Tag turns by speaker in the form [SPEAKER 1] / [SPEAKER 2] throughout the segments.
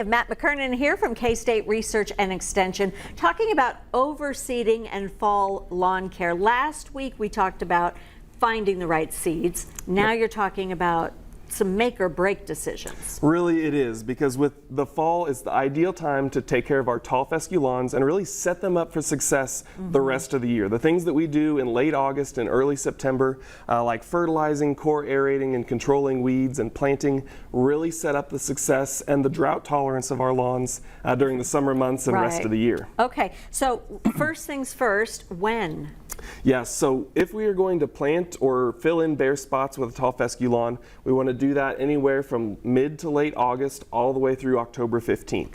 [SPEAKER 1] Matt McKernan here from K-State Research and Extension, talking about overseeding and fall lawn care. Last week we talked about finding the right seeds. Now you're talking about some make or break decisions.
[SPEAKER 2] Really it is, because with the fall is the ideal time to take care of our tall fescue lawns and really set them up for success the rest of the year. The things that we do in late August and early September, like fertilizing, core aerating, and controlling weeds and planting, really set up the success and the drought tolerance of our lawns during the summer months and rest of the year.
[SPEAKER 1] Okay, so first things first, when?
[SPEAKER 2] Yes, so if we are going to plant or fill in bare spots with a tall fescue lawn, we want to do that anywhere from mid to late August all the way through October 15th.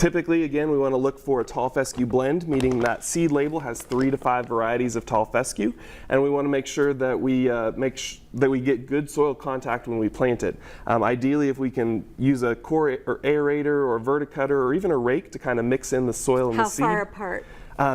[SPEAKER 2] Typically, again, we want to look for a tall fescue blend, meaning that seed label has 3 to 5 varieties of tall fescue, and we want to make sure that we get good soil contact when we plant it. Ideally, if we can use a core or aerator or verticutter or even a rake to kind of mix in the soil and the seed.
[SPEAKER 1] How far apart?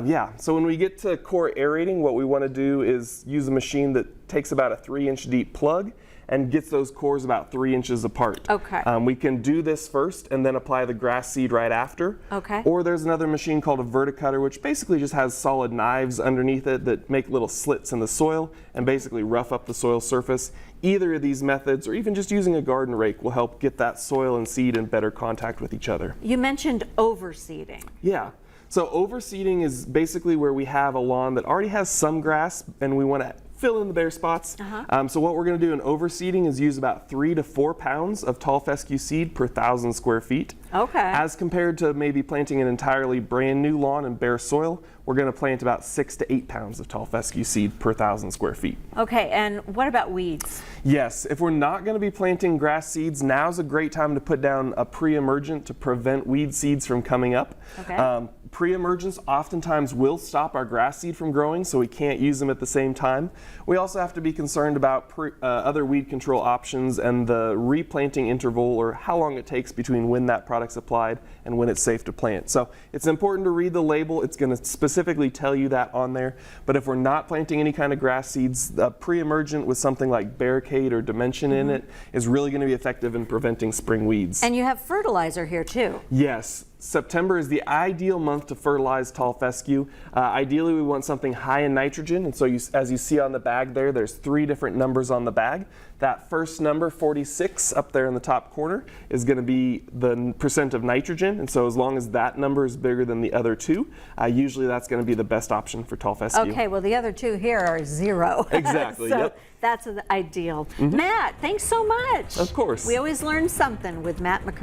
[SPEAKER 2] Yeah, so when we get to core aerating, what we want to do is use a machine that takes about a 3-inch deep plug and gets those cores about 3 inches apart.
[SPEAKER 1] Okay.
[SPEAKER 2] We can do this first and then apply the grass seed right after.
[SPEAKER 1] Okay.
[SPEAKER 2] Or there's another machine called a verticutter, which basically just has solid knives underneath it that make little slits in the soil and basically rough up the soil surface. Either of these methods, or even just using a garden rake, will help get that soil and seed in better contact with each other.
[SPEAKER 1] You mentioned overseeding.
[SPEAKER 2] Yeah. So overseeding is basically where we have a lawn that already has some grass and we want to fill in the bare spots. So what we're going to do in overseeding is use about 3 to 4 pounds of tall fescue seed per 1,000 square feet.
[SPEAKER 1] Okay.
[SPEAKER 2] As compared to maybe planting an entirely brand new lawn in bare soil, we're going to plant about 6 to 8 pounds of tall fescue seed per 1,000 square feet.
[SPEAKER 1] Okay, and what about weeds?
[SPEAKER 2] Yes, if we're not going to be planting grass seeds, now's a great time to put down a pre-emergent to prevent weed seeds from coming up.
[SPEAKER 1] Okay.
[SPEAKER 2] Pre-emergents oftentimes will stop our grass seed from growing, so we can't use them at the same time. We also have to be concerned about other weed control options and the replanting interval, or how long it takes between when that product's applied and when it's safe to plant. So it's important to read the label. It's going to specifically tell you that on there. But if we're not planting any kind of grass seeds, a pre-emergent with something like Barricade or Dimension in it is really going to be effective in preventing spring weeds.
[SPEAKER 1] And you have fertilizer here too.
[SPEAKER 2] Yes. September is the ideal month to fertilize tall fescue. Ideally, we want something high in nitrogen, and so as you see on the bag there's 3 different numbers on the bag. That first number, 46, up there in the top corner, is going to be the percent of nitrogen, and so as long as that number is bigger than the other 2, usually that's going to be the best option for tall fescue.
[SPEAKER 1] Okay, well the other 2 here are 0.
[SPEAKER 2] Exactly,
[SPEAKER 1] so
[SPEAKER 2] yep.
[SPEAKER 1] That's ideal. Matt, thanks so much.
[SPEAKER 2] Of course.
[SPEAKER 1] We always learn something with Matt McKernan.